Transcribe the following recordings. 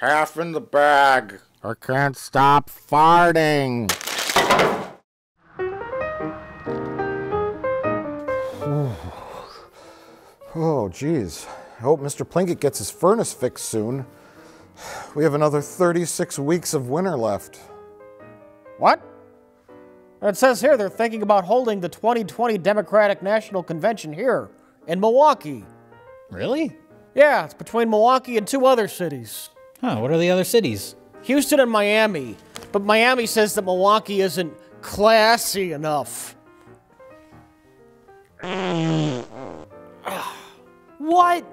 half in the bag. I can't stop farting. Oh, geez. I hope Mr. Plinkett gets his furnace fixed soon. We have another 36 weeks of winter left. What? It says here they're thinking about holding the 2020 Democratic National Convention here in Milwaukee. Really? Yeah, it's between Milwaukee and 2 other cities. Huh, what are the other cities? Houston and Miami. But Miami says that Milwaukee isn't classy enough. What?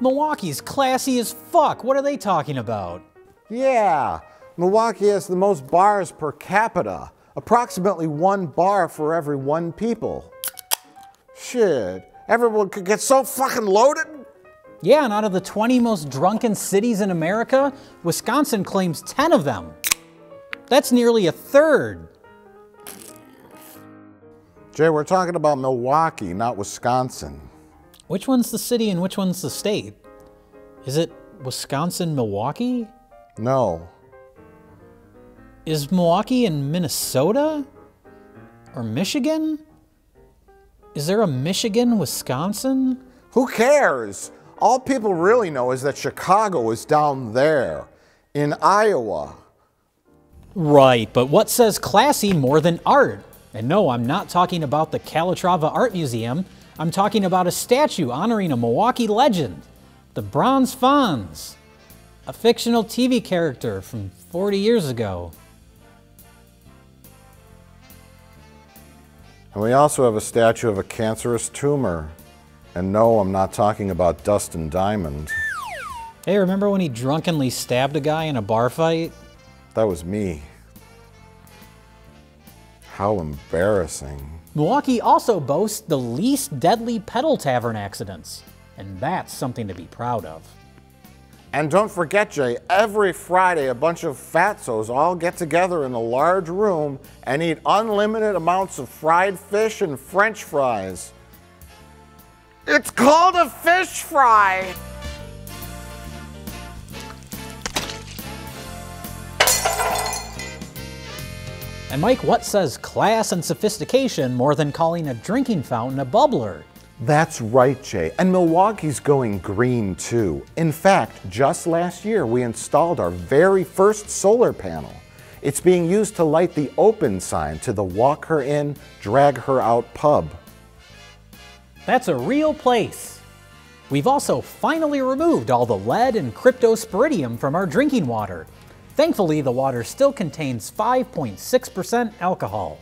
Milwaukee's classy as fuck. What are they talking about? Yeah, Milwaukee has the most bars per capita. Approximately 1 bar for every 1 people. Shit, everyone could get so fucking loaded. Yeah, and out of the 20 most drunken cities in America, Wisconsin claims 10 of them. That's nearly a third. Jay, we're talking about Milwaukee, not Wisconsin. Which one's the city and which one's the state? Is it Wisconsin, Milwaukee? No. Is Milwaukee in Minnesota? Or Michigan? Is there a Michigan, Wisconsin? Who cares? All people really know is that Chicago is down there, in Iowa. Right, but what says classy more than art? And no, I'm not talking about the Calatrava Art Museum. I'm talking about a statue honoring a Milwaukee legend, the Bronze Fonz, a fictional TV character from 40 years ago. And we also have a statue of a cancerous tumor. And no, I'm not talking about Dustin Diamond. Hey, remember when he drunkenly stabbed a guy in a bar fight? That was me. How embarrassing. Milwaukee also boasts the least deadly pedal tavern accidents, and that's something to be proud of. And don't forget, Jay, every Friday a bunch of fatzos all get together in a large room and eat unlimited amounts of fried fish and French fries. It's called a fish fry! And Mike, what says class and sophistication more than calling a drinking fountain a bubbler? That's right, Jay. And Milwaukee's going green too. In fact, just last year we installed our very first solar panel. It's being used to light the open sign to the Walk Her In, Drag Her Out pub. That's a real place. We've also finally removed all the lead and cryptosporidium from our drinking water. Thankfully, the water still contains 5.6% alcohol.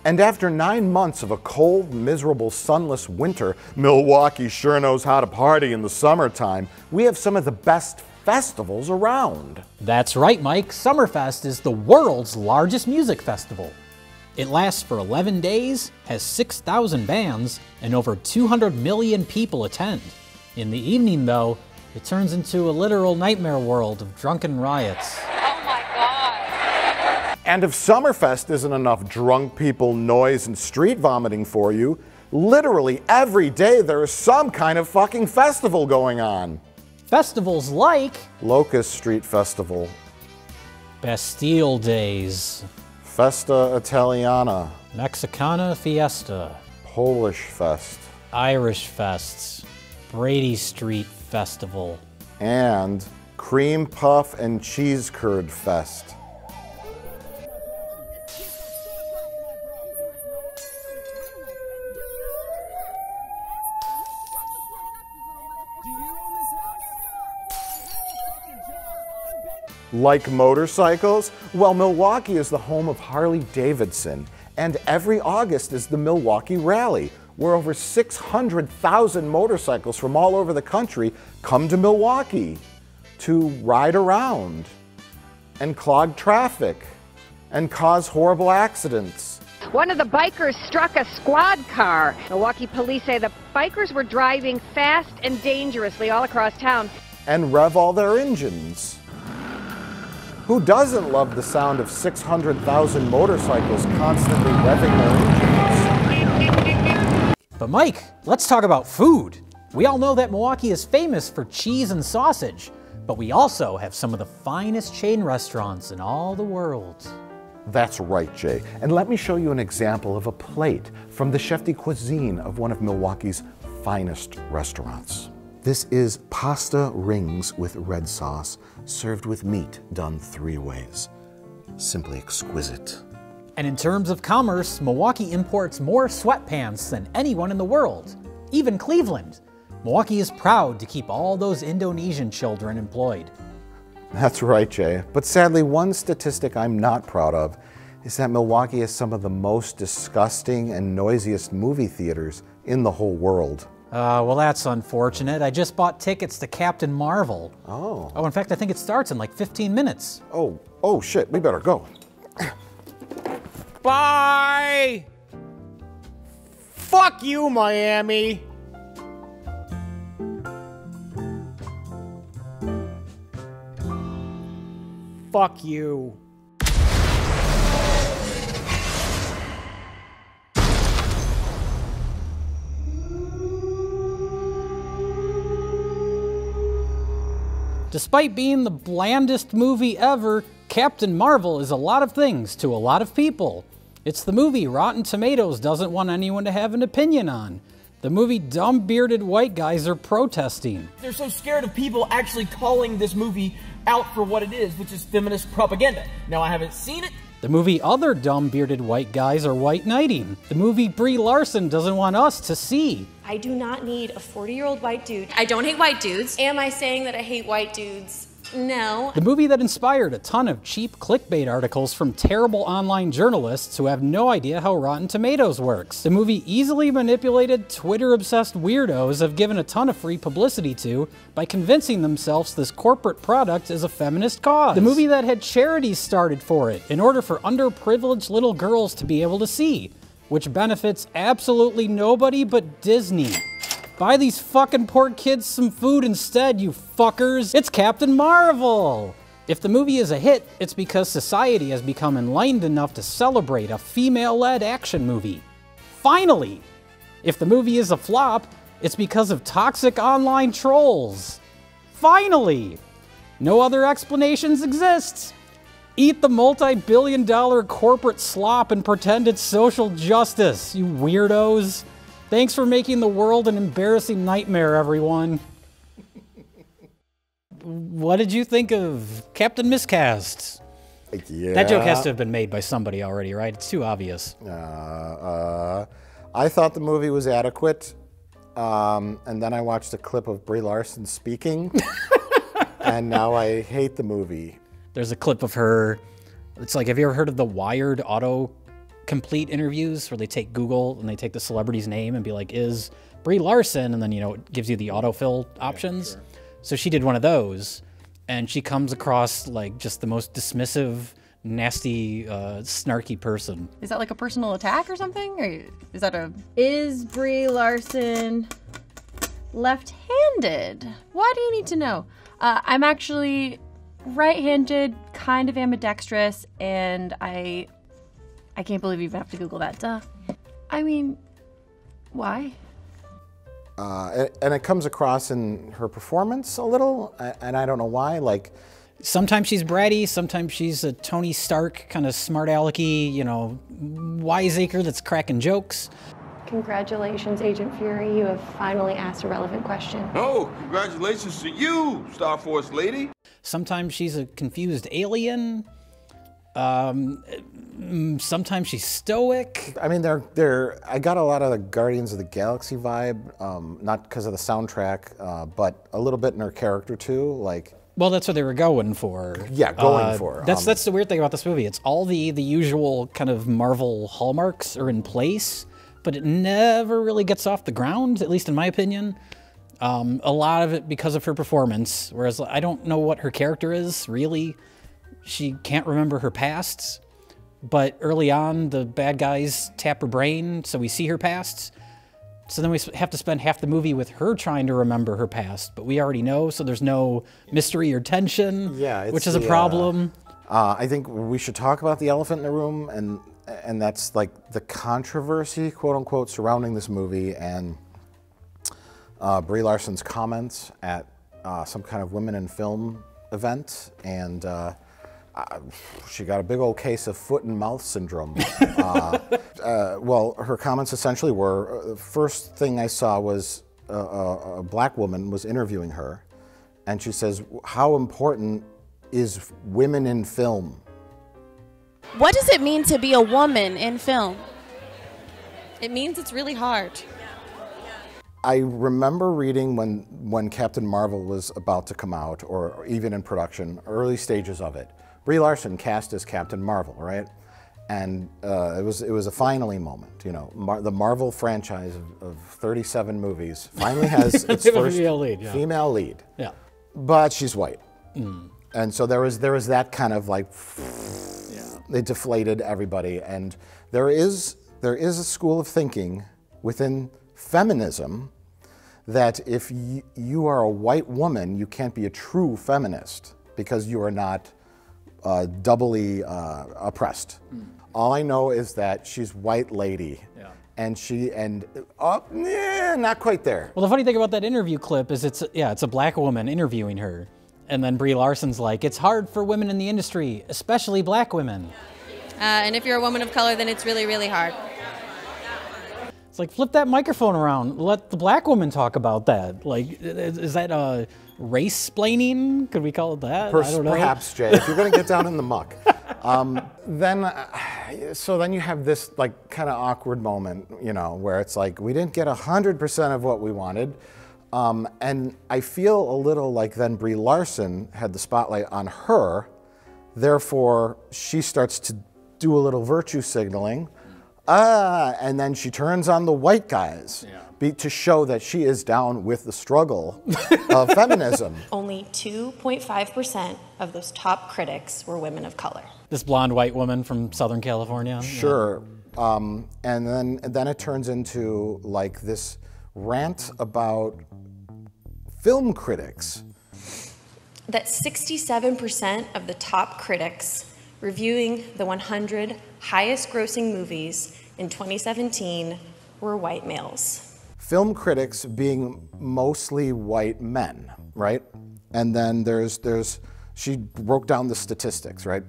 And after 9 months of a cold, miserable, sunless winter, Milwaukee sure knows how to party in the summertime. We have some of the best festivals around. That's right, Mike. Summerfest is the world's largest music festival. It lasts for 11 days, has 6,000 bands, and over 200 million people attend. In the evening, though, it turns into a literal nightmare world of drunken riots. Oh my God! And if Summerfest isn't enough drunk people, noise, and street vomiting for you, literally every day there is some kind of fucking festival going on. Festivals like Locust Street Festival, Bastille Days, Festa Italiana, Mexicana Fiesta, Polish Fest, Irish Fests, Brady Street Festival, and Cream Puff and Cheese Curd Fest. Like motorcycles? Well, Milwaukee is the home of Harley Davidson, and every August is the Milwaukee Rally, where over 600,000 motorcycles from all over the country come to Milwaukee to ride around and clog traffic and cause horrible accidents. One of the bikers struck a squad car. Milwaukee police say the bikers were driving fast and dangerously all across town. And rev all their engines. Who doesn't love the sound of 600,000 motorcycles constantly revving their engines? But Mike, let's talk about food. We all know that Milwaukee is famous for cheese and sausage, But we also have some of the finest chain restaurants in all the world. That's right, Jay. And let me show you an example of a plate from the chef de cuisine of one of Milwaukee's finest restaurants. This is pasta rings with red sauce, served with meat done 3 ways. Simply exquisite. And in terms of commerce, Milwaukee imports more sweatpants than anyone in the world, even Cleveland. Milwaukee is proud to keep all those Indonesian children employed. That's right, Jay. But sadly, one statistic I'm not proud of is that Milwaukee has some of the most disgusting and noisiest movie theaters in the whole world. Well, that's unfortunate. I just bought tickets to Captain Marvel. Oh. Oh, in fact, I think it starts in like 15 minutes. Oh shit, we better go. Bye! Fuck you, Miami! Fuck you. Despite being the blandest movie ever, Captain Marvel is a lot of things to a lot of people. It's the movie Rotten Tomatoes doesn't want anyone to have an opinion on. The movie dumb bearded white guys are protesting. They're so scared of people actually calling this movie out for what it is, which is feminist propaganda. Now, I haven't seen it. The movie other dumb bearded white guys are white knighting. The movie Brie Larson doesn't want us to see. I do not need a 40-year-old white dude. I don't hate white dudes. Am I saying that I hate white dudes? No. The movie that inspired a ton of cheap clickbait articles from terrible online journalists who have no idea how Rotten Tomatoes works. The movie easily manipulated Twitter-obsessed weirdos have given a ton of free publicity to by convincing themselves this corporate product is a feminist cause. The movie that had charities started for it in order for underprivileged little girls to be able to see, which benefits absolutely nobody but Disney. Buy these fucking poor kids some food instead, you fuckers. It's Captain Marvel. If the movie is a hit, it's because society has become enlightened enough to celebrate a female-led action movie. Finally! If the movie is a flop, it's because of toxic online trolls. Finally! No other explanations exist. Eat the multi-billion-dollar corporate slop and pretend it's social justice, you weirdos. Thanks for making the world an embarrassing nightmare, everyone. What did you think of Captain Miscast? Yeah. That joke has to have been made by somebody already, right? It's too obvious. I thought the movie was adequate, and then I watched a clip of Brie Larson speaking, and now I hate the movie. There's a clip of her. It's like, have you ever heard of the Wired autocomplete interviews where they take Google and they take the celebrity's name and be like, is Brie Larson? And then, you know, it gives you the autofill options. Yeah, sure. So she did one of those, and she comes across like just the most dismissive, nasty, snarky person. Is that like a personal attack or something? Or is that a... Is Brie Larson left-handed? Why do you need to know? I'm actually right-handed, kind of ambidextrous, and I can't believe you even have to Google that, duh. I mean, why? And it comes across in her performance a little, and I don't know why, like... Sometimes she's bratty, sometimes she's a Tony Stark, kind of smart-alecky, you know, wiseacre that's cracking jokes. Congratulations, Agent Fury. You have finally asked a relevant question. Oh, congratulations to you, Star Force lady. Sometimes she's a confused alien. Sometimes she's stoic. I mean, I got a lot of the Guardians of the Galaxy vibe, not because of the soundtrack, but a little bit in her character too, like... Well, that's what they were going for. Yeah, going for. That's the weird thing about this movie. It's all the usual kind of Marvel hallmarks are in place, but it never really gets off the ground, at least in my opinion. A lot of it because of her performance, whereas I don't know what her character is, really. She can't remember her past, but early on, the bad guys tap her brain, so we see her past. So then we have to spend half the movie with her trying to remember her past, but we already know, so there's no mystery or tension, which is a problem. I think we should talk about the elephant in the room, and that's like the controversy, quote unquote, surrounding this movie and Brie Larson's comments at some kind of women in film event, and she got a big old case of foot and mouth syndrome. Well, her comments essentially were, the first thing I saw was a black woman was interviewing her, and she says, how important is women in film? What does it mean to be a woman in film? It means it's really hard. I remember reading when Captain Marvel was about to come out, or even in production, early stages of it. Brie Larson cast as Captain Marvel, right? And it was a finally moment, you know. The Marvel franchise of 37 movies finally has its first female lead. Yeah. But she's white. And so there was that kind of like, they deflated everybody. And there is a school of thinking within feminism that if you are a white woman, you can't be a true feminist because you are not doubly oppressed. All I know is that she's white lady. And not quite there. Well, the funny thing about that interview clip is it's a black woman interviewing her. And then Brie Larson's like, it's hard for women in the industry, especially black women. And if you're a woman of color, then it's really, really hard. It's like, flip that microphone around. Let the black woman talk about that. Like, is that race-splaining? Could we call it that? I don't know. Perhaps, Jay, if you're going to get down in the muck. So then you have this like kind of awkward moment, you know, where it's like, we didn't get 100% of what we wanted. And I feel a little like then Brie Larson had the spotlight on her. Therefore, she starts to do a little virtue signaling. And then she turns on the white guys to show that she is down with the struggle of feminism. Only 2.5% of those top critics were women of color. This blonde white woman from Southern California. Sure. And then it turns into like this rant about film critics. That 67% of the top critics reviewing the 100 highest grossing movies in 2017 were white males. Film critics being mostly white men, right? And then she broke down the statistics, right?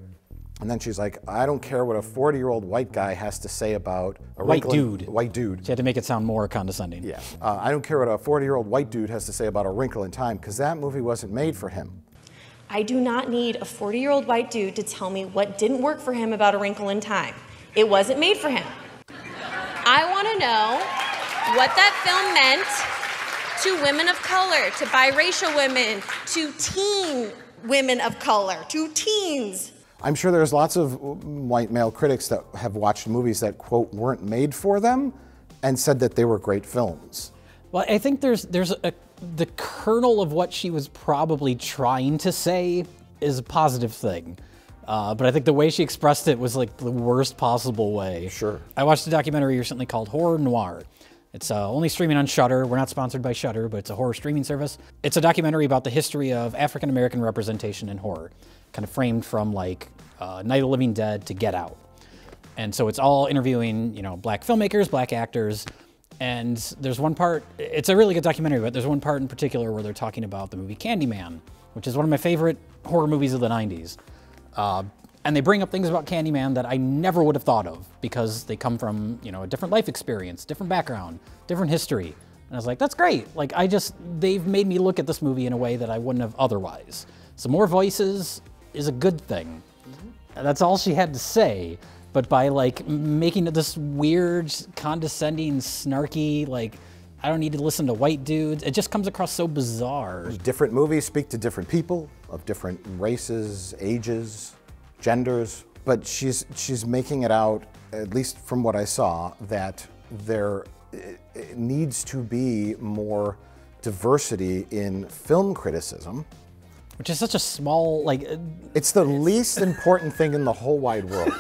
And then she's like, I don't care what a 40-year-old white guy has to say about a white dude. White dude. She had to make it sound more condescending. Yeah. I don't care what a 40-year-old white dude has to say about A Wrinkle in Time, because that movie wasn't made for him. I do not need a 40-year-old white dude to tell me what didn't work for him about A Wrinkle in Time. It wasn't made for him. I want to know what that film meant to women of color, to biracial women, to teen women of color, to teens. I'm sure there's lots of white male critics that have watched movies that, quote, weren't made for them and said that they were great films. Well, I think the kernel of what she was probably trying to say is a positive thing. But I think the way she expressed it was like the worst possible way. Sure. I watched a documentary recently called Horror Noir. It's only streaming on Shudder. We're not sponsored by Shudder, but it's a horror streaming service. It's a documentary about the history of African-American representation in horror, kind of framed from like Night of the Living Dead to Get Out. And so it's all interviewing, you know, black filmmakers, black actors. And there's one part, it's a really good documentary, but there's one part in particular where they're talking about the movie Candyman, which is one of my favorite horror movies of the 90s. And they bring up things about Candyman that I never would have thought of because they come from, you know, a different life experience, different background, different history. And I was like, that's great. Like, they've made me look at this movie in a way that I wouldn't have otherwise. So more voices is a good thing. And that's all she had to say. But by like making it this weird, condescending, snarky, like, I don't need to listen to white dudes, it just comes across so bizarre. Different movies speak to different people of different races, ages, genders, but she's making it out, at least from what I saw, that there needs to be more diversity in film criticism. Which is such a small, like... It's the least important thing in the whole wide world.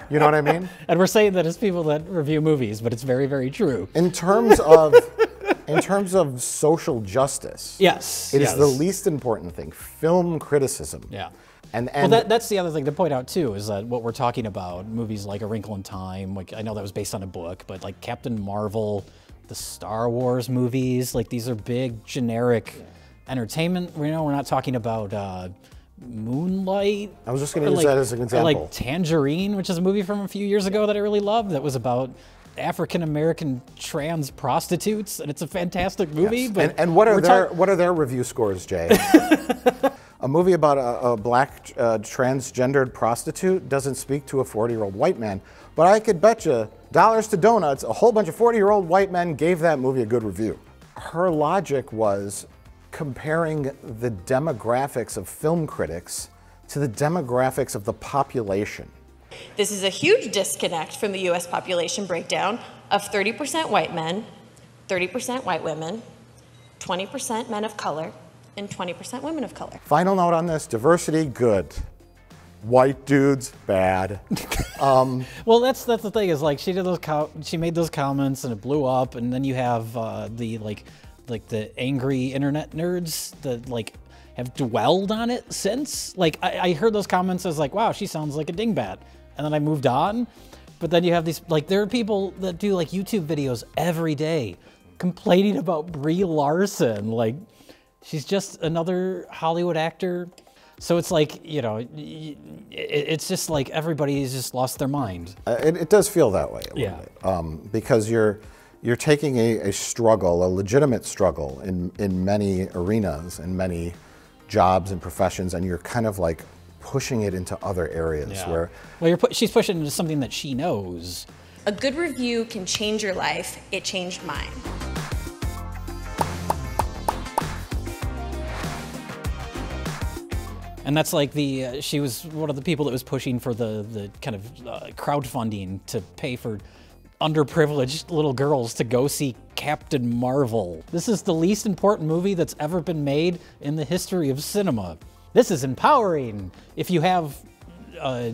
You know what I mean? And we're saying that as people that review movies, but it's very, very true. In terms of social justice, yes, it is the least important thing. Film criticism. Yeah. And well, that's the other thing to point out too, is that what we're talking about, movies like A Wrinkle in Time, like I know that was based on a book, but like Captain Marvel, the Star Wars movies. Like, these are big, generic entertainment. You know, we're not talking about Moonlight. I was just going to use that as an example. Or like Tangerine, which is a movie from a few years ago that I really loved, that was about African-American trans prostitutes, and it's a fantastic movie. Yes. But and what are their review scores, Jay? A movie about a black transgendered prostitute doesn't speak to a 40-year-old white man, but I could bet you dollars to donuts a whole bunch of 40-year-old white men gave that movie a good review. Her logic was comparing the demographics of film critics to the demographics of the population. This is a huge disconnect from the US population breakdown of 30% white men, 30% white women, 20% men of color, and 20% women of color. Final note on this, diversity, good. White dudes, bad. Well, that's the thing, is like, she made those comments and it blew up, and then you have the angry internet nerds that like have dwelled on it since. Like, I heard those comments as like, wow, she sounds like a dingbat. And then I moved on. But then you have these, like, there are people that do like YouTube videos every day complaining about Brie Larson. Like, she's just another Hollywood actor. So it's like, you know, it's just like everybody's just lost their mind. It does feel that way a little bit. Because you're taking a struggle, a legitimate struggle in many arenas, in many jobs and professions, and you're kind of like pushing it into other areas where... Well, she's pushing it into something that she knows. A good review can change your life. It changed mine. And that's like she was one of the people that was pushing for the kind of crowdfunding to pay for underprivileged little girls to go see Captain Marvel. This is the least important movie that's ever been made in the history of cinema. This is empowering if you have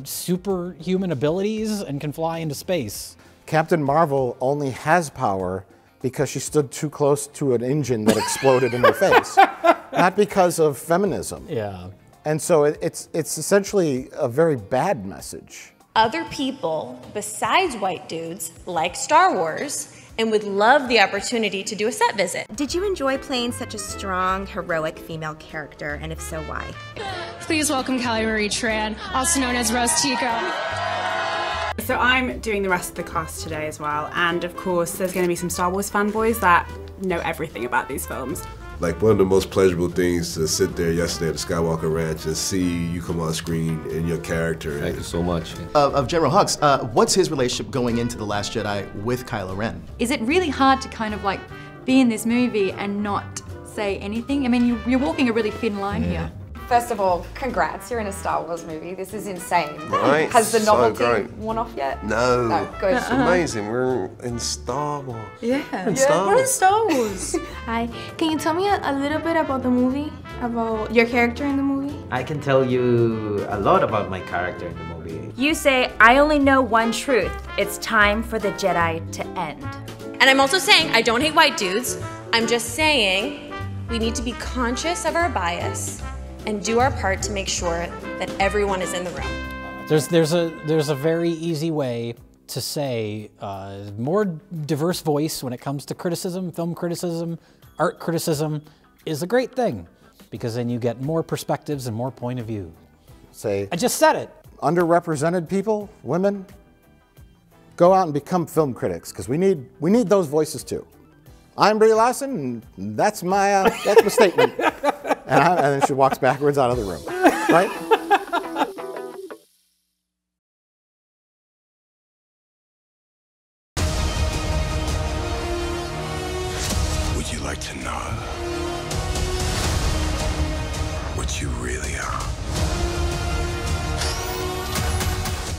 superhuman abilities and can fly into space. Captain Marvel only has power because she stood too close to an engine that exploded in her face, not because of feminism. Yeah. And so it's essentially a very bad message. Other people besides white dudes like Star Wars and would love the opportunity to do a set visit. Did you enjoy playing such a strong, heroic female character, and if so, why? Please welcome Callie Marie Tran, also known as Rose Tico. So I'm doing the rest of the cast today as well, and of course there's going to be some Star Wars fanboys that know everything about these films. Like, one of the most pleasurable things to sit there yesterday at the Skywalker Ranch and see you come on screen in your character. Thank you so much. Of General Hux, what's his relationship going into The Last Jedi with Kylo Ren? Is it really hard to kind of like be in this movie and not say anything? I mean, you're walking a really thin line here. First of all, congrats, you're in a Star Wars movie. This is insane. Right? Has the So novelty great. worn off yet? No. Good. It's amazing. We're in Star Wars. Yeah. We're in Star Wars. Hi, can you tell me a little bit about the movie? About your character in the movie? I can tell you a lot about my character in the movie. You say, I only know one truth. It's time for the Jedi to end. And I'm also saying I don't hate white dudes. I'm just saying we need to be conscious of our bias and do our part to make sure that everyone is in the room. There's a very easy way to say more diverse voice when it comes to criticism, film criticism, art criticism is a great thing, because then you get more perspectives and more point of view. Say, I just said it. Underrepresented people, women, go out and become film critics, because we need those voices too. I'm Brie Larson, and that's my statement. And then she walks backwards out of the room, right? Would you like to know what you really are?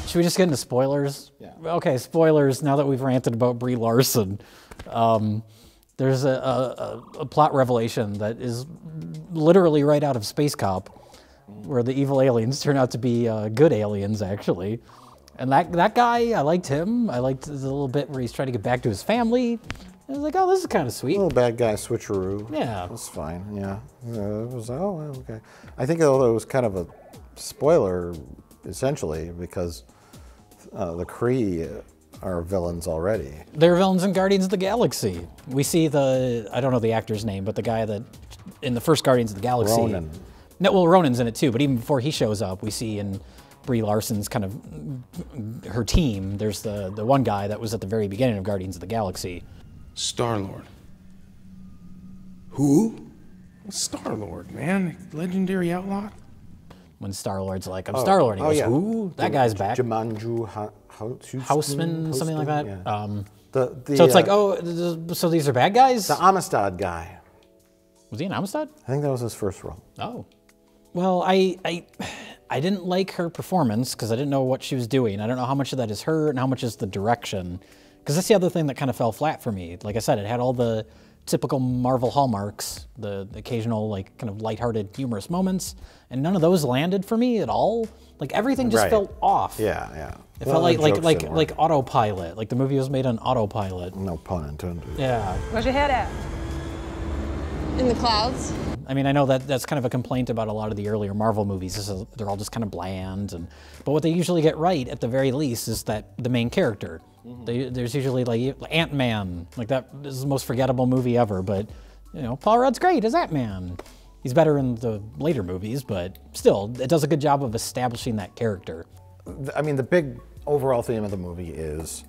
Should we just get into spoilers? Yeah. Okay, spoilers, now that we've ranted about Brie Larson. There's a plot revelation that is literally right out of Space Cop, where the evil aliens turn out to be good aliens, actually. And that guy, I liked him. I liked the little bit where he's trying to get back to his family. I was like, oh, this is kind of sweet. Little bad guy switcheroo. Yeah. That's fine, yeah. It was, oh, okay. I think although it was kind of a spoiler, essentially, because the Kree are villains already. They're villains in Guardians of the Galaxy. We see I don't know the actor's name, but the guy that, in the first Guardians of the Galaxy. Ronan. No, well, Ronan's in it too, but even before he shows up, we see in Brie Larson's kind of, her team, there's the one guy that was at the very beginning of Guardians of the Galaxy. Star-Lord. Who? Star-Lord, man. Legendary outlaw. When Star-Lord's like, I'm Star-Lord, he goes, yeah. ooh, that guy's back. Jumanju Houseman, something like that. Yeah. So it's like, oh, so these are bad guys? The Amistad guy. Was he in Amistad? I think that was his first role. Oh. Well, I didn't like her performance because I didn't know what she was doing. I don't know how much of that is her and how much is the direction. Because that's the other thing that kind of fell flat for me. Like I said, it had all the typical Marvel hallmarks, the occasional like kind of lighthearted, humorous moments, and none of those landed for me at all. Like everything just felt off. Yeah, yeah. It felt like autopilot. Like the movie was made on autopilot. No pun intended. Yeah. Where's your head at? In the clouds. I mean, I know that that's kind of a complaint about a lot of the earlier Marvel movies. They're all just kind of bland, but what they usually get right, at the very least, is that the main character. There's usually like Ant-Man, like that is the most forgettable movie ever. But you know, Paul Rudd's great as Ant-Man. He's better in the later movies, but still, it does a good job of establishing that character. I mean, the big overall theme of the movie is,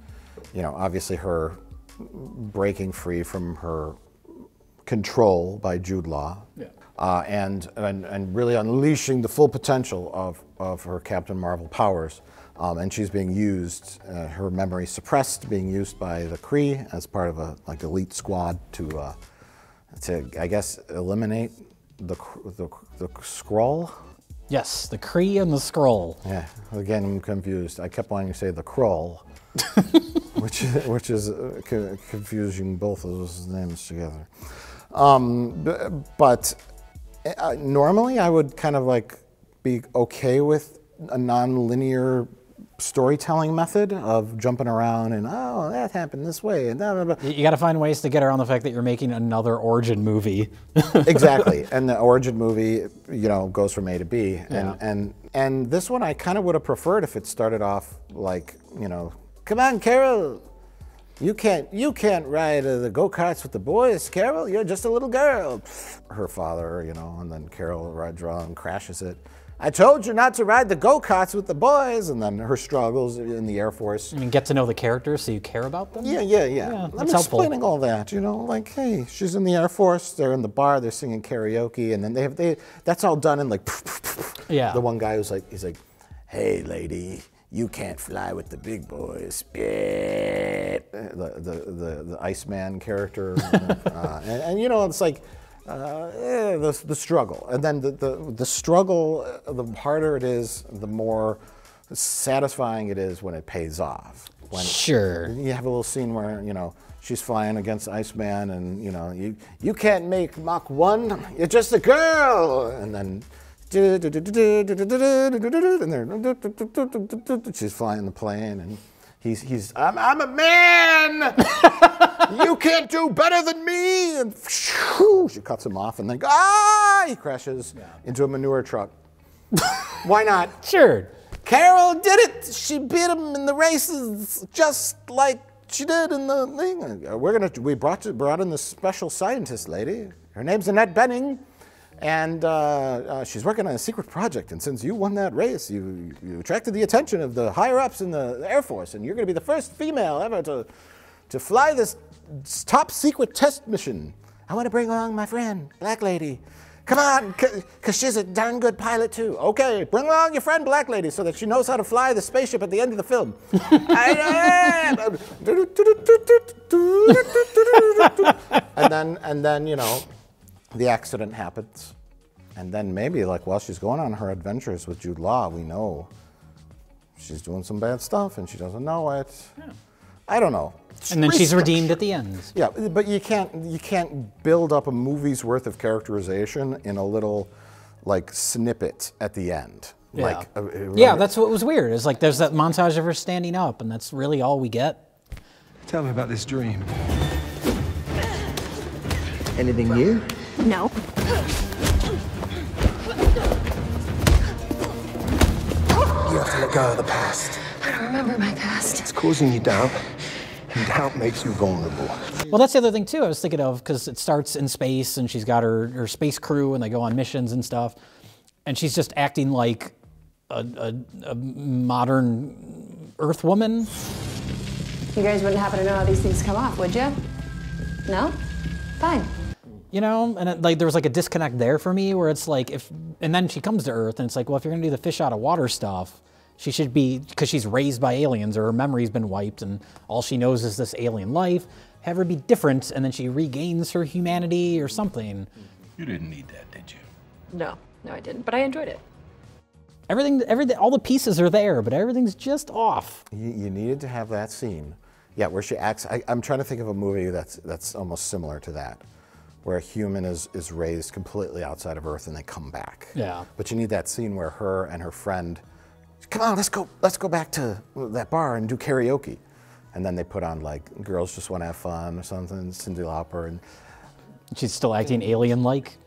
you know, obviously her breaking free from her control by Jude Law, and really unleashing the full potential of her Captain Marvel powers. And she's being used, her memory suppressed, being used by the Kree as part of a like elite squad to I guess eliminate the Skrull. Yes, the Kree and the Skrull. Yeah, again I'm confused. I kept wanting to say the Krull, which is confusing both of those names together. But normally I would kind of like be okay with a non-linear storytelling method of jumping around and, oh, that happened this way, and blah, blah, blah. You got to find ways to get around the fact that you're making another origin movie. Exactly, and the origin movie, you know, goes from A to B, Yeah. and this one I kind of would have preferred if it started off like, you know, come on, Carol, you can't ride the go-karts with the boys, Carol, you're just a little girl. Her father, you know, and then Carol rides around and crashes it. I told you not to ride the go-karts with the boys, and then her struggles in the Air Force. I mean, get to know the characters so you care about them? Yeah. I'm explaining all that, you know, like, hey, she's in the Air Force, they're in the bar, they're singing karaoke, and then that's all done in like, yeah. The one guy who's like, he's like, hey, lady, you can't fly with the big boys. The Iceman character, and you know, it's like, the struggle, and then the struggle, the harder it is, the more satisfying it is when it pays off. When sure. You have a little scene where, you know, she's flying against Iceman, and you know, you can't make Mach 1, you're just a girl, and then she's flying the plane, and I'm a man. You can't do better than me! And she cuts him off, and then he crashes into a manure truck. Why not? Sure. Carol did it! She beat him in the races just like she did in the thing. We brought in this special scientist lady. Her name's Annette Bening, and she's working on a secret project. And since you won that race, you attracted the attention of the higher-ups in the Air Force, and you're going to be the first female ever to fly this top secret test mission. I want to bring along my friend, Black Lady. Come on, because she's a darn good pilot too. Okay, bring along your friend, Black Lady, so that she knows how to fly the spaceship at the end of the film. and then, you know, the accident happens. And then maybe, like, while she's going on her adventures with Jude Law, we know she's doing some bad stuff and she doesn't know it. Yeah. I don't know. And then she's redeemed at the end. Yeah, but you can't build up a movie's worth of characterization in a little, like, snippet at the end. Yeah. Like, yeah, that's what was weird. It's like there's that montage of her standing up, and that's really all we get. Tell me about this dream. Anything new? No. You have to let go of the past. I don't remember my past. It's causing you doubt, and doubt makes you vulnerable. Well, that's the other thing too I was thinking of, because it starts in space and she's got her space crew and they go on missions and stuff, and she's just acting like a modern Earth woman. You guys wouldn't happen to know how these things come off, would you? No? Fine. You know, and there was like a disconnect there for me, where it's like, and then she comes to Earth and it's like, well, if you're gonna do the fish out of water stuff, she should be, because she's raised by aliens or her memory's been wiped and all she knows is this alien life, have her be different and then she regains her humanity or something. You didn't need that, did you? No, I didn't, but I enjoyed it. Everything, all the pieces are there, but everything's just off. You needed to have that scene. Yeah, where she acts, I'm trying to think of a movie that's almost similar to that, where a human is raised completely outside of Earth and they come back. Yeah. But you need that scene where her and her friend, come on, let's go back to that bar and do karaoke. And then they put on like, Girls Just Want to Have Fun or something, Cyndi Lauper. And she's still acting alien-like.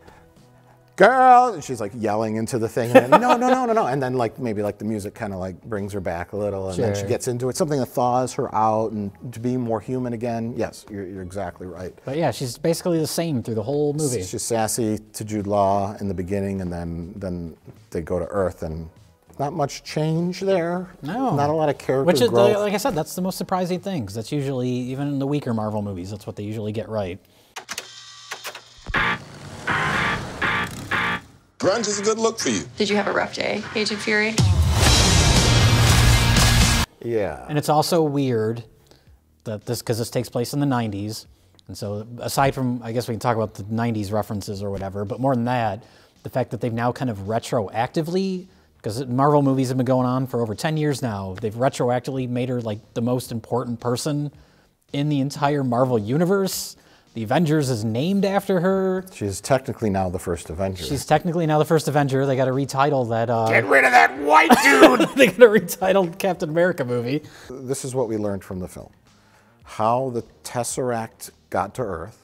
Girl, and she's like yelling into the thing, and then, no. And then like maybe like the music kind of like brings her back a little, and then she gets into it, something that thaws her out and to be more human again. Yes, you're exactly right. But yeah, she's basically the same through the whole movie. She's sassy to Jude Law in the beginning, and then they go to Earth, and not much change there. No. Not a lot of character Which is, growth. like I said, that's the most surprising thing, because that's usually, even in the weaker Marvel movies, that's what they usually get right. Grunge is a good look for you. Did you have a rough day, Agent Fury? Yeah. And it's also weird that because this takes place in the 90s, and so aside from, I guess we can talk about the 90s references or whatever, but more than that, the fact that they've now kind of retroactively, because Marvel movies have been going on for over 10 years now, they've retroactively made her like the most important person in the entire Marvel universe. The Avengers is named after her. She's technically now the first Avenger. She's technically now the first Avenger. They got to retitle that. Get rid of that white dude! They got to retitle Captain America movie. This is what we learned from the film. How the Tesseract got to Earth.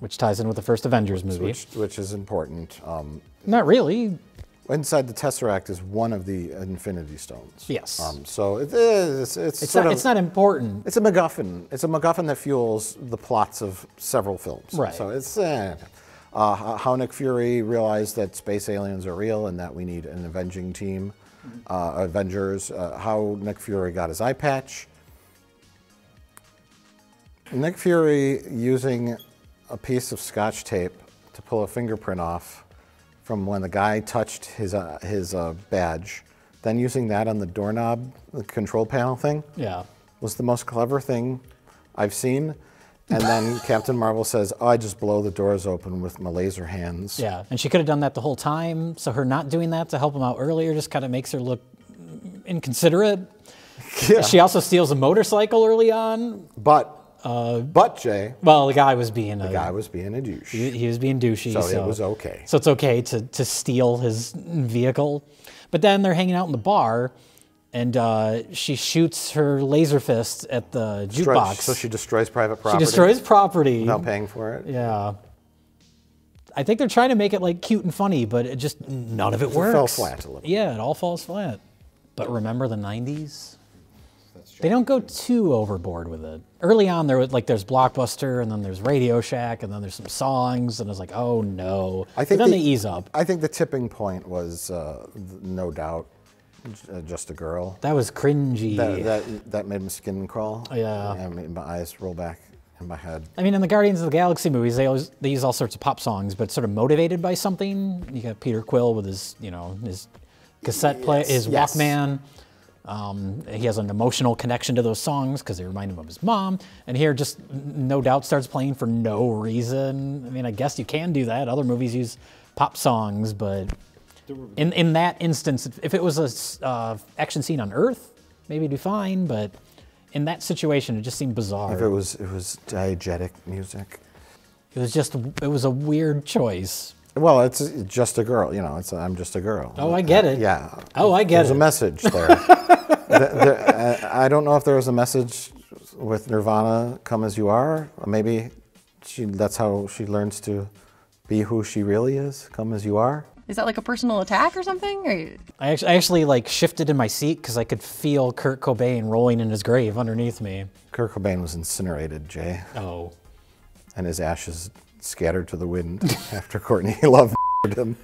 Which ties in with the first Avengers movie. Which is important. Not really. Inside the Tesseract is one of the Infinity Stones. Yes. So it's not important. It's a MacGuffin. It's a MacGuffin that fuels the plots of several films. Right. So it's how Nick Fury realized that space aliens are real and that we need an avenging team, Avengers. How Nick Fury got his eye patch. Nick Fury using a piece of Scotch tape to pull a fingerprint off from when the guy touched his badge, then using that on the doorknob, the control panel thing, was the most clever thing I've seen. And then Captain Marvel says, oh, I just blow the doors open with my laser hands. Yeah, and she could have done that the whole time, so her not doing that to help him out earlier just kind of makes her look inconsiderate. Yeah. She also steals a motorcycle early on. But Jay. Well, the guy was being a douche. He was being douchey. So it was okay. So it's okay to steal his vehicle. But then they're hanging out in the bar, and she shoots her laser fist at the jukebox. So she destroys private property. She destroys property. Without paying for it. Yeah. I think they're trying to make it like cute and funny, but it just, none of it works. It fell flat a little. Yeah, it all falls flat. But remember the 90s? They don't go too overboard with it. Early on, there's Blockbuster, and then there's Radio Shack, and then there's some songs, and it's like, oh no. But then they ease up. I think the tipping point was, no doubt, Just a Girl. That was cringy. That made my skin crawl. Yeah. And made my eyes roll back in my head. I mean, in the Guardians of the Galaxy movies, they use all sorts of pop songs, but sort of motivated by something. You got Peter Quill with his, his cassette play, his Walkman. He has an emotional connection to those songs because they remind him of his mom. And here, just No Doubt starts playing for no reason. I mean, I guess you can do that. Other movies use pop songs, but in that instance, if it was a action scene on Earth, maybe it'd be fine. But in that situation, it just seemed bizarre. If it was diegetic music, it was a weird choice. Well, it's just a girl, I'm just a girl. Oh, I get it. Yeah. Oh, I get it. There's a message there. I don't know if there was a message with Nirvana, Come As You Are. Maybe that's how she learns to be who she really is, come as you are. Is that like a personal attack or something? Or... I actually like shifted in my seat because I could feel Kurt Cobain rolling in his grave underneath me. Kurt Cobain was incinerated, Jay. Oh. And his ashes scattered to the wind after Courtney Love him.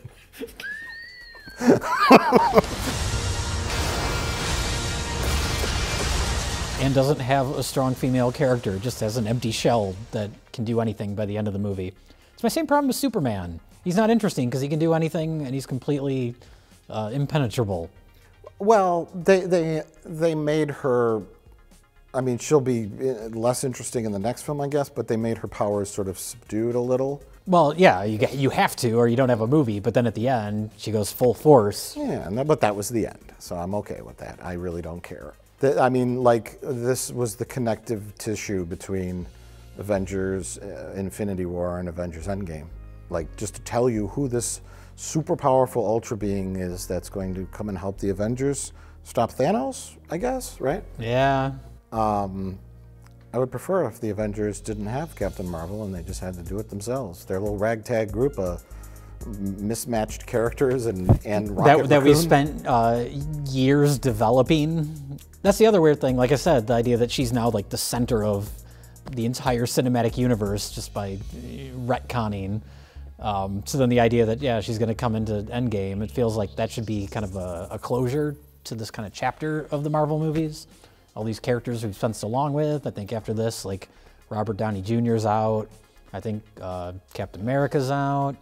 And doesn't have a strong female character, just has an empty shell that can do anything by the end of the movie. It's my same problem with Superman. He's not interesting because he can do anything and he's completely impenetrable. Well, they made her, I mean, she'll be less interesting in the next film, I guess, but they made her powers sort of subdued a little. Well, yeah, you have to or you don't have a movie, but then at the end, she goes full force. Yeah, but that was the end, so I'm okay with that. I really don't care. I mean, like, this was the connective tissue between Avengers Infinity War and Avengers Endgame. Like, just to tell you who this super powerful Ultra being is that's going to come and help the Avengers stop Thanos, I guess, right? Yeah. I would prefer if the Avengers didn't have Captain Marvel and they just had to do it themselves. Their little ragtag group of mismatched characters and Rocket that we Raccoon. spent years developing. That's the other weird thing. Like I said, the idea that she's now like the center of the entire cinematic universe just by retconning. So then the idea that, yeah, she's going to come into Endgame, it feels like that should be kind of a closure to this kind of chapter of the Marvel movies. All these characters we've spent so long with. I think after this, like, Robert Downey Jr.'s out. I think Captain America's out.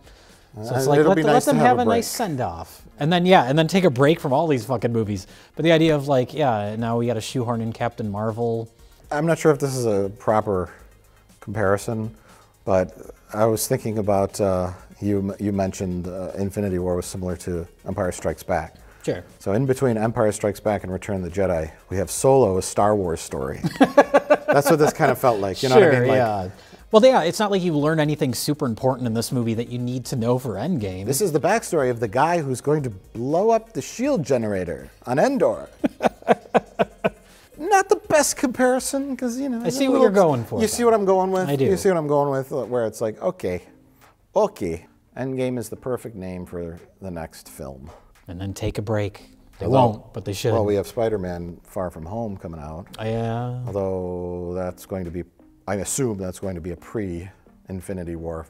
So it's like, let them have a nice send-off. And then, yeah, and then take a break from all these fucking movies. But the idea of, like, yeah, now we got to shoehorn in Captain Marvel. I'm not sure if this is a proper comparison, but I was thinking about, you mentioned Infinity War was similar to Empire Strikes Back. Sure. So in between Empire Strikes Back and Return of the Jedi, we have Solo, a Star Wars story. That's what this kind of felt like, you know what I mean? Like, yeah. Well, yeah, it's not like you learn anything super important in this movie that you need to know for Endgame. This is the backstory of the guy who's going to blow up the shield generator on Endor. Not the best comparison, because, you know... I see what you're going for. You see what I'm going with? I do. You see what I'm going with, where it's like, okay. Endgame is the perfect name for the next film. And then take a break. They won't, but they should. Well, we have Spider-Man Far From Home coming out. Yeah. Although that's going to be, I assume that's going to be a pre-Infinity War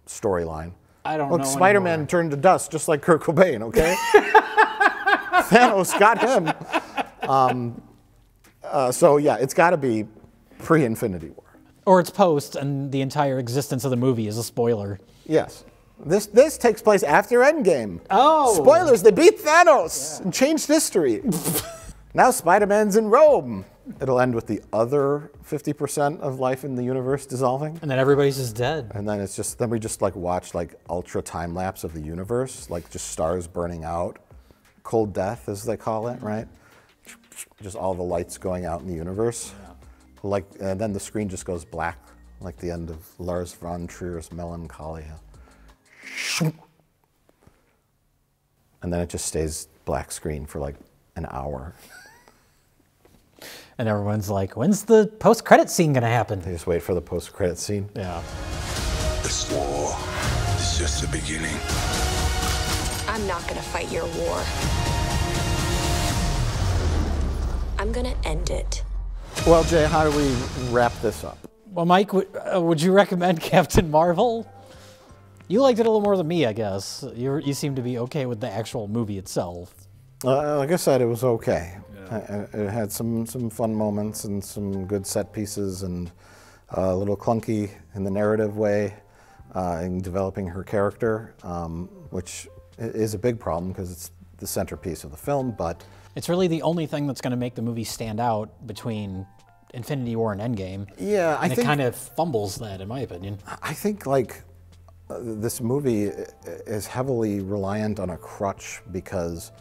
storyline. I don't know. Look, Spider-Man turned to dust just like Kurt Cobain, okay? Thanos got him. So yeah, it's got to be pre-Infinity War. Or it's post, and the entire existence of the movie is a spoiler. Yes. This takes place after Endgame. Oh! Spoilers, they beat Thanos and changed history. Now Spider-Man's in Rome. It'll end with the other 50% of life in the universe dissolving. And then everybody's just dead. And then it's just, then we just like watch like ultra time lapse of the universe, like just stars burning out. Cold death, as they call it, right? Just all the lights going out in the universe. Yeah. Like, and then the screen just goes black, like the end of Lars von Trier's Melancholia. And then it just stays black screen for like an hour. And everyone's like, when's the post-credit scene gonna happen? They just wait for the post-credit scene. Yeah. This war is just the beginning. I'm not gonna fight your war. I'm gonna end it. Well, Jay, how do we wrap this up? Well, Mike, would you recommend Captain Marvel? You liked it a little more than me, I guess. You seem to be okay with the actual movie itself. Like I said, it was okay. Yeah. It had some fun moments and some good set pieces and a little clunky in the narrative way in developing her character, which is a big problem because it's the centerpiece of the film, but... It's really the only thing that's going to make the movie stand out between Infinity War and Endgame. Yeah, I think... it kind of fumbles that, in my opinion. I think, like... this movie is heavily reliant on a crutch because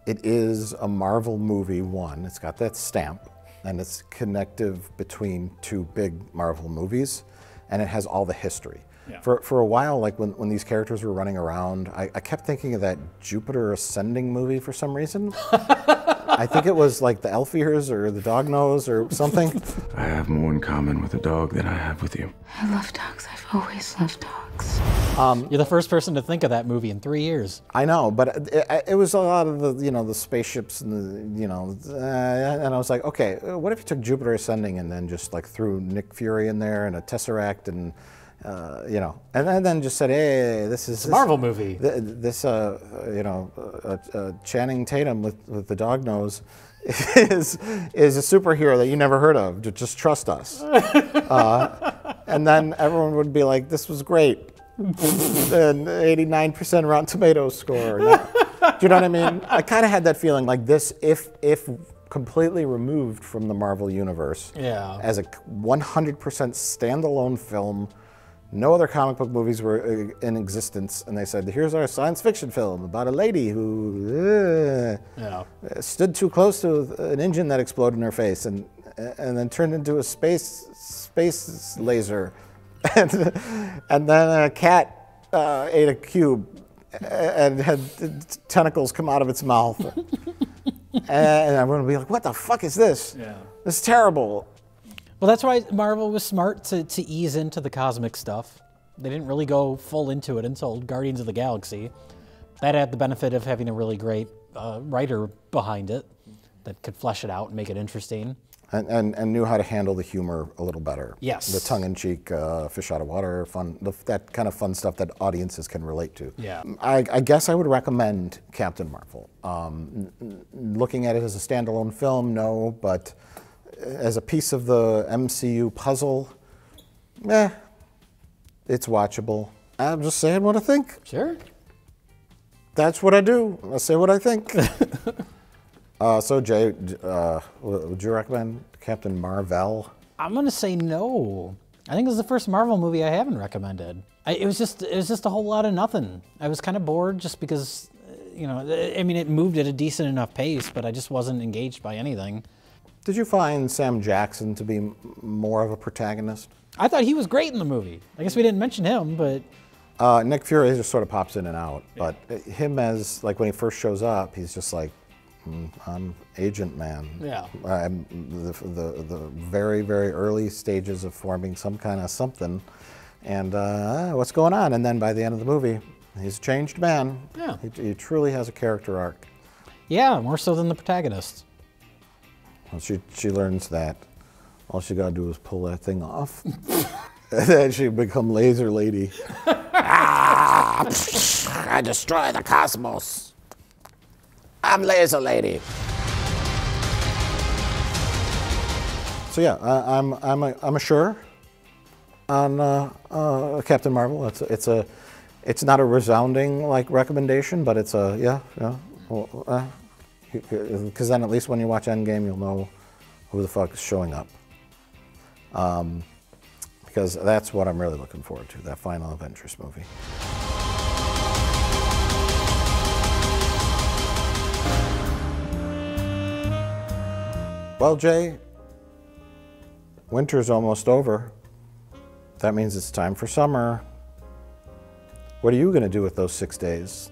it is a Marvel movie, one, it's got that stamp, and it's connective between two big Marvel movies, and it has all the history. Yeah. For a while, like when these characters were running around, I kept thinking of that Jupiter Ascending movie for some reason. I think it was like the Elf Ears or the Dog Nose or something. I have more in common with a dog than I have with you. I love dogs. I've always loved dogs. You're the first person to think of that movie in 3 years. I know, but it was a lot of the, the spaceships and and I was like, okay, what if you took Jupiter Ascending and then just like threw Nick Fury in there and a Tesseract and, and then just said, hey, this is a Marvel movie. Channing Tatum with the dog nose is a superhero that you never heard of. Just trust us. And then everyone would be like, this was great. An 89% Rotten Tomatoes score. Do you know what I mean? I kind of had that feeling like this, if completely removed from the Marvel universe, as a 100% standalone film. No other comic book movies were in existence, and they said, here's our science fiction film about a lady who stood too close to an engine that exploded in her face and then turned into a space laser. And then a cat ate a cube and had tentacles come out of its mouth. And everyone would be like, what the fuck is this? This is terrible. Well, that's why Marvel was smart to ease into the cosmic stuff. They didn't really go full into it until Guardians of the Galaxy. That had the benefit of having a really great writer behind it that could flesh it out and make it interesting. And knew how to handle the humor a little better. Yes. The tongue-in-cheek, fish out of water, fun, that kind of fun stuff that audiences can relate to. Yeah. I guess I would recommend Captain Marvel. Looking at it as a standalone film, no, but as a piece of the MCU puzzle, it's watchable. I'm just saying what I think. Sure. That's what I do. I say what I think. So Jay, would you recommend Captain Marvel? I'm gonna say no. I think this is the first Marvel movie I haven't recommended. It was just a whole lot of nothing. I was kind of bored just because, I mean, it moved at a decent enough pace, but I just wasn't engaged by anything. Did you find Sam Jackson to be more of a protagonist? I thought he was great in the movie. I guess we didn't mention him, but... Nick Fury just sort of pops in and out, but him as, like, when he first shows up, he's just like, I'm Agent Man. Yeah. I'm the very, very early stages of forming some kind of something, and what's going on? And then by the end of the movie, he's a changed man. Yeah. He truly has a character arc. Yeah, more so than the protagonist. Well, she learns that all she gotta do is pull that thing off. And then she become Laser Lady. I destroy the cosmos. I'm Laser Lady. So yeah, I'm a sure on Captain Marvel. It's not a resounding like recommendation, but it's a because then at least when you watch Endgame, you'll know who the fuck is showing up. Because that's what I'm really looking forward to, that final Avengers movie. Well, Jay, winter's almost over. That means it's time for summer. What are you going to do with those 6 days?